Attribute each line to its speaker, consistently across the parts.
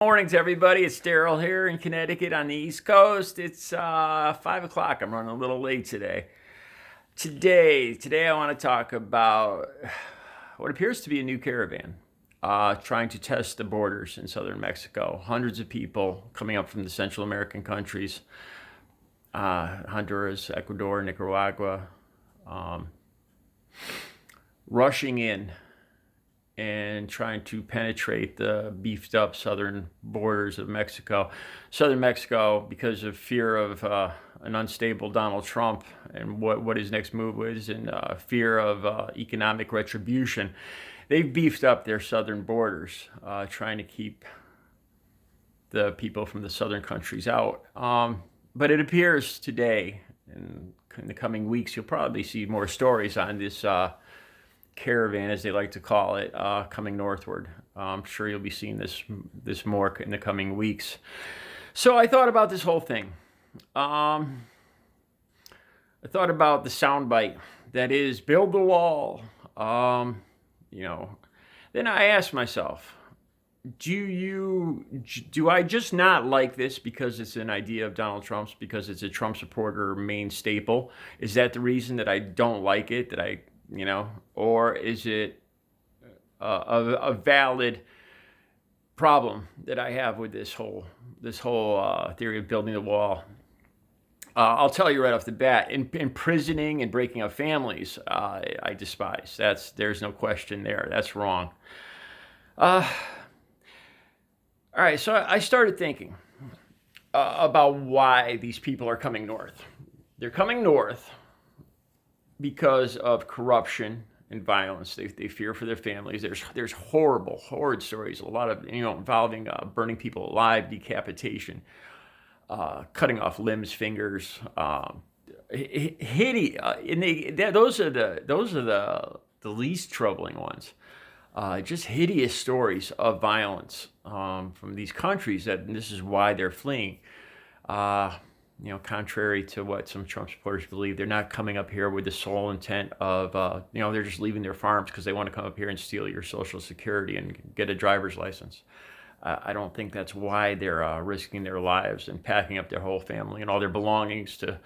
Speaker 1: Mornings, everybody. It's Daryl here in Connecticut on the East Coast. It's 5 o'clock. I'm running a little late today. Today I want to talk about what appears to be a new caravan trying to test the borders in southern Mexico. Hundreds of people coming up from the Central American countries, Honduras, Ecuador, Nicaragua, rushing in and trying to penetrate the beefed up southern borders of Mexico. Southern Mexico, because of fear of an unstable Donald Trump and what his next move was, and fear of economic retribution, they've beefed up their southern borders, trying to keep the people from the southern countries out. But it appears today, in the coming weeks, you'll probably see more stories on this caravan, as they like to call it, coming northward. I'm sure you'll be seeing this more in the coming weeks. So I thought about this whole thing. I thought about the soundbite that is "build the wall." Then I asked myself, do I just not like this because it's an idea of Donald Trump's, because it's a Trump supporter main staple? Is that the reason that I don't like it? Or is it a valid problem that I have with this whole theory of building the wall? I'll tell you right off the bat, imprisoning and breaking up families, I despise. There's no question there. That's wrong. All right, so I started thinking about why these people are coming north. They're coming north because of corruption and violence. They fear for their families. There's horrid stories, a lot of involving burning people alive, decapitation, cutting off limbs, fingers, those are the least troubling ones. Just hideous stories of violence from these countries, and this is why they're fleeing. Contrary to what some Trump supporters believe, they're not coming up here with the sole intent of, they're just leaving their farms because they want to come up here and steal your Social Security and get a driver's license. I don't think that's why they're risking their lives and packing up their whole family and all their belongings to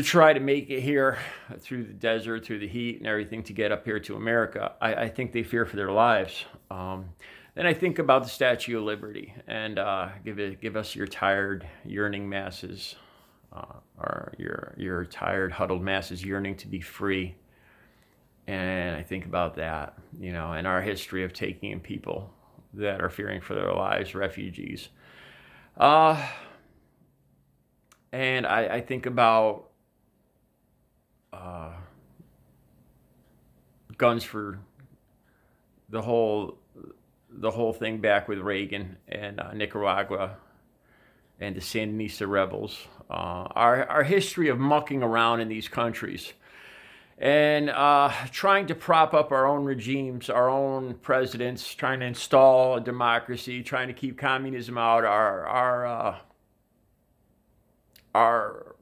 Speaker 1: try to make it here through the desert, through the heat and everything, to get up here to America. I think they fear for their lives. Then I think about the Statue of Liberty and give us your tired, yearning masses, or your tired, huddled masses yearning to be free. And I think about that, and our history of taking in people that are fearing for their lives, refugees. And I think about guns for the whole thing back with Reagan and Nicaragua and the Sandinista rebels. Our history of mucking around in these countries and trying to prop up our own regimes, our own presidents, trying to install a democracy, trying to keep communism out, our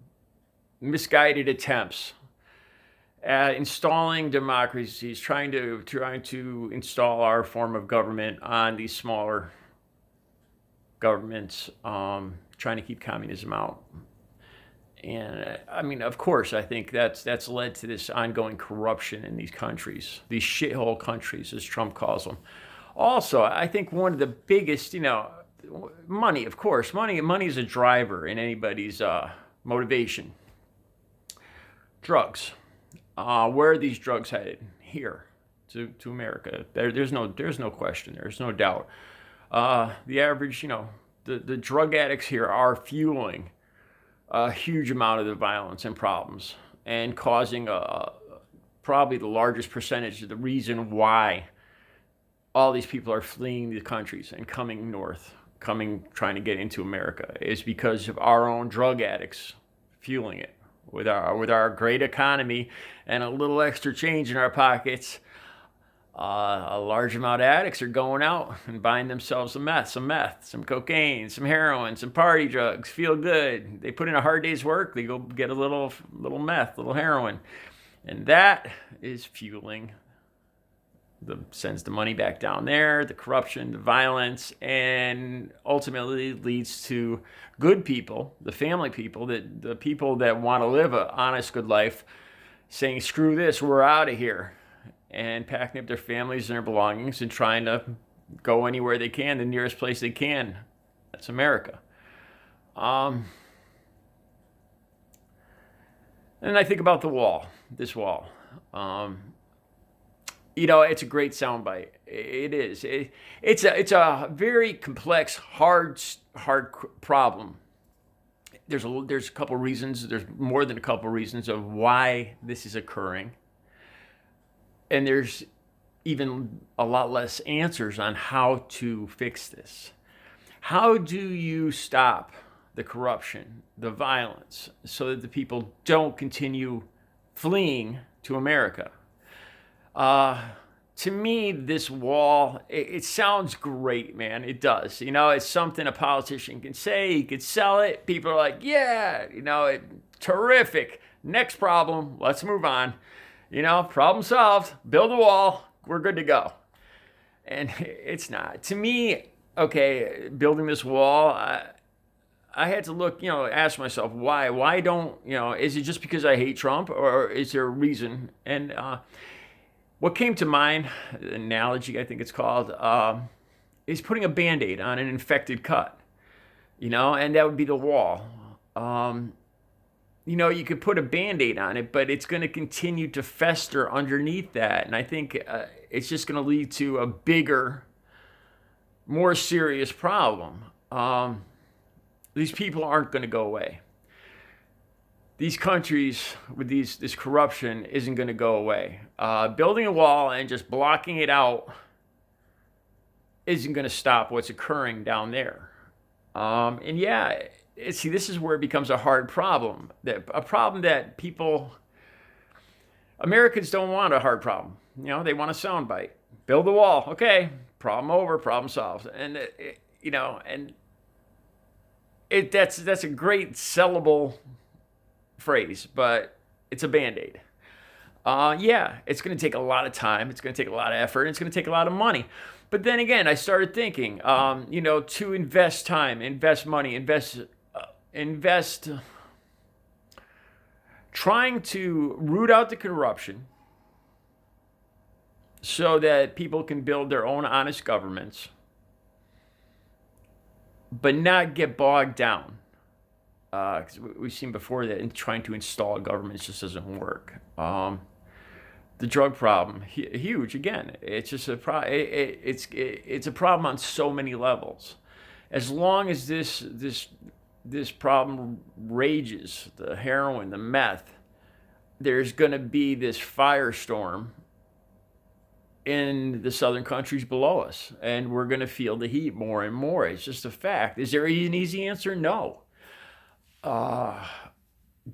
Speaker 1: misguided attempts at installing democracies, trying to install our form of government on these smaller governments, trying to keep communism out. And of course, I think that's led to this ongoing corruption in these countries, these shithole countries, as Trump calls them. Also, I think one of the biggest, money, of course, money is a driver in anybody's motivation. Drugs. Where are these drugs headed? Here, to America. There's no question. There's no doubt. The average, the drug addicts here are fueling a huge amount of the violence and problems, and causing probably the largest percentage of the reason why all these people are fleeing the countries and coming north, trying to get into America, is because of our own drug addicts fueling it. With our great economy and a little extra change in our pockets, a large amount of addicts are going out and buying themselves some meth, some cocaine, some heroin, some party drugs. Feel good. They put in a hard day's work. They go get a little meth, little heroin, and that is fueling sends the money back down there, the corruption, the violence, and ultimately leads to good people, the family people, the people that want to live an honest, good life, saying, screw this, we're out of here, and packing up their families and their belongings and trying to go anywhere they can, the nearest place they can. That's America. And I think about this wall. It's a great soundbite. It is. It's a very complex, hard problem. There's a couple reasons. There's more than a couple reasons of why this is occurring, and there's even a lot less answers on how to fix this. How do you stop the corruption, the violence, so that the people don't continue fleeing to America? To me, this wall, it sounds great, man. It does. It's something a politician can say. He could sell it. People are like, yeah, terrific. Next problem. Let's move on. Problem solved. Build a wall. We're good to go. And it's not. To me, okay, building this wall, I had to look, ask myself, why? Why don't, is it just because I hate Trump, or is there a reason? And what came to mind, the analogy I think it's called, is putting a Band-Aid on an infected cut, and that would be the wall. You could put a Band-Aid on it, but it's going to continue to fester underneath that. And I think it's just going to lead to a bigger, more serious problem. These people aren't going to go away. These countries with this corruption isn't going to go away. Building a wall and just blocking it out isn't going to stop what's occurring down there. See, this is where it becomes a hard problem. A problem that Americans don't want a hard problem. They want a soundbite. Build a wall. Okay, problem over, problem solved. And, that's a great sellable phrase, but it's a Band-Aid. It's going to take a lot of time. It's going to take a lot of effort. And it's going to take a lot of money. But then again, I started thinking, to invest time, invest money, invest trying to root out the corruption so that people can build their own honest governments, but not get bogged down. Because we've seen before that in trying to install governments just doesn't work. The drug problem, huge. Again, it's just it's a problem on so many levels. As long as this problem rages, the heroin, the meth, there's going to be this firestorm in the southern countries below us, and we're going to feel the heat more and more. It's just a fact. Is there an easy answer? No.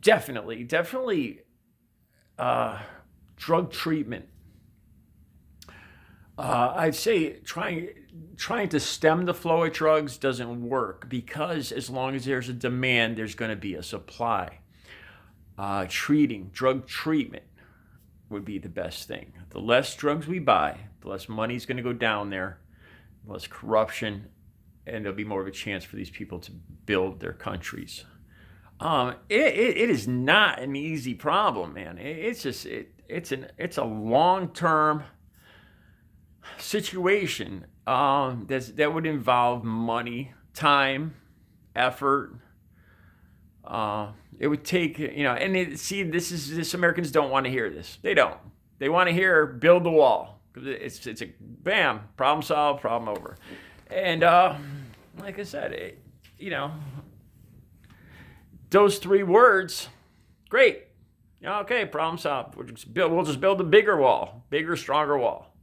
Speaker 1: Definitely, drug treatment. I'd say trying to stem the flow of drugs doesn't work, because as long as there's a demand, there's going to be a supply. Drug treatment would be the best thing. The less drugs we buy, the less money's going to go down there, the less corruption, and there'll be more of a chance for these people to build their countries. It is not an easy problem, man. It's a long-term situation that would involve money, time, effort. It would take, this Americans don't want to hear this. They don't. They want to hear build the wall. It's a bam, problem solved, problem over. And like I said, those three words, great. Okay, problem solved. We'll just build a bigger wall, bigger, stronger wall.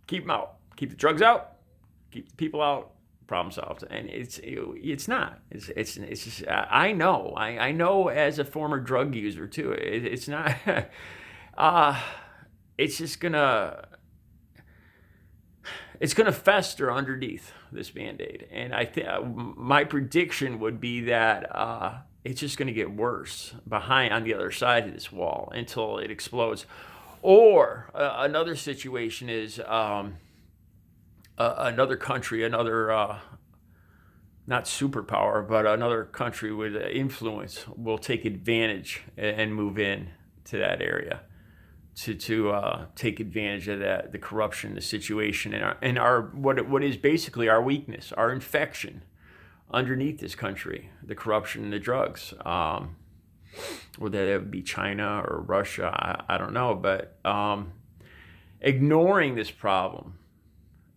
Speaker 1: Keep them out. Keep the drugs out. Keep the people out. Problem solved. And it's not. It's just, I know as a former drug user too. It's not. It's just gonna. It's gonna fester underneath this Band-Aid, and my prediction would be that it's just going to get worse on the other side of this wall until it explodes. Or another situation is another country, another not superpower, but another country with influence will take advantage and move in to that area to take advantage of the corruption, the situation, and our what is basically our weakness, our infection underneath this country, the corruption and the drugs. Whether that would be China or Russia, I don't know, but ignoring this problem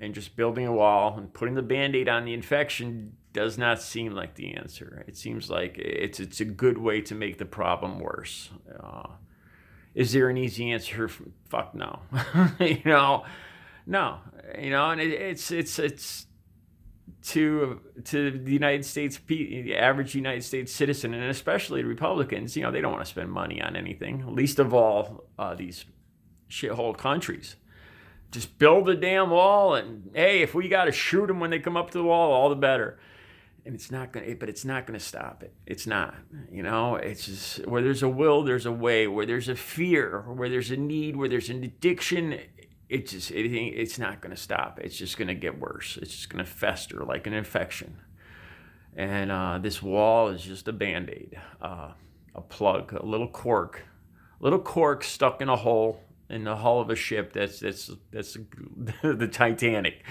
Speaker 1: and just building a wall and putting the Band-Aid on the infection does not seem like the answer. It seems like it's a good way to make the problem worse. Is there an easy answer? Fuck no. No. And it's to the United States, the average United States citizen, and especially Republicans. They don't want to spend money on anything. Least of all these shithole countries. Just build a damn wall, and hey, if we got to shoot them when they come up to the wall, all the better. And it's not gonna stop it. It's not. It's just where there's a will, there's a way. Where there's a fear, where there's a need, where there's an addiction, it's not gonna stop. It's just gonna get worse. It's just gonna fester like an infection. And this wall is just a Band-Aid, a plug, a little cork stuck in a hole in the hull of a ship. That's the Titanic.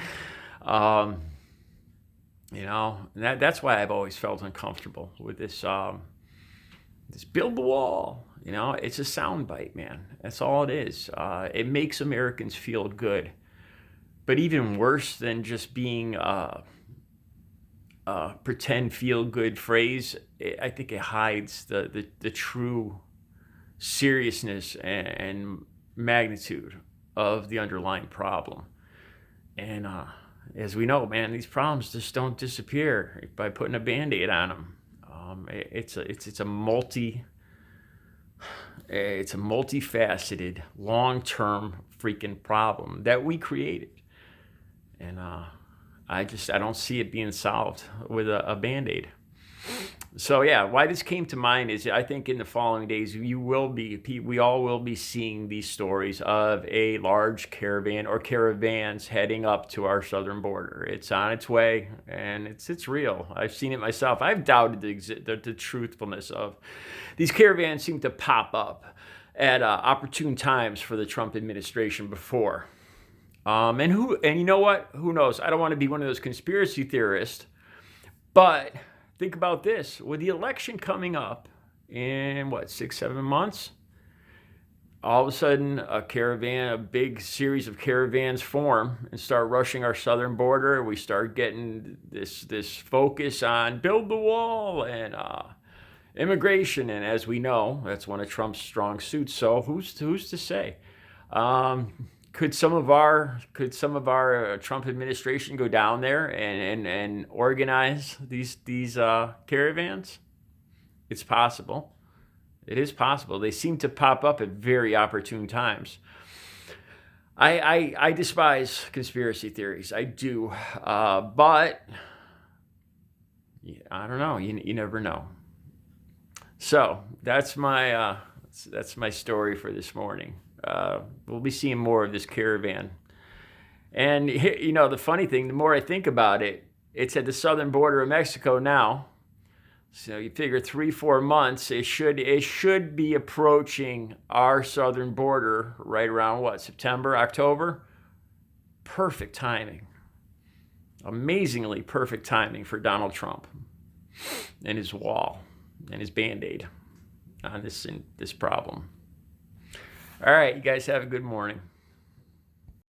Speaker 1: That's why I've always felt uncomfortable with this build the wall. It's a soundbite, man. That's all it is. It makes Americans feel good. But even worse than just being a pretend feel-good phrase, I think it hides the true seriousness and magnitude of the underlying problem. And as we know, man, these problems just don't disappear by putting a Band-Aid on them. It's a multifaceted, long-term freaking problem that we created, and I don't see it being solved with a Band-Aid. So yeah, why this came to mind is I think in the following days we all will be seeing these stories of a large caravan or caravans heading up to our southern border. It's on its way, and it's real. I've seen it myself. I've doubted the truthfulness of these caravans. Seem to pop up at opportune times for the Trump administration before. And you know what? Who knows? I don't want to be one of those conspiracy theorists, but think about this. With the election coming up in 6-7 months, all of a sudden a big series of caravans form and start rushing our southern border. We start getting this focus on build the wall and immigration. And as we know, that's one of Trump's strong suits. So who's to say? Could some of our Trump administration go down there and organize these caravans? It's possible. It is possible. They seem to pop up at very opportune times. I despise conspiracy theories. I do, but I don't know. You never know. So that's my story for this morning. We'll be seeing more of this caravan. And, the funny thing, the more I think about it, it's at the southern border of Mexico now. So you figure 3-4 months, it should be approaching our southern border right around September, October? Perfect timing. Amazingly perfect timing for Donald Trump and his wall and his Band-Aid on this problem. All right, you guys have a good morning.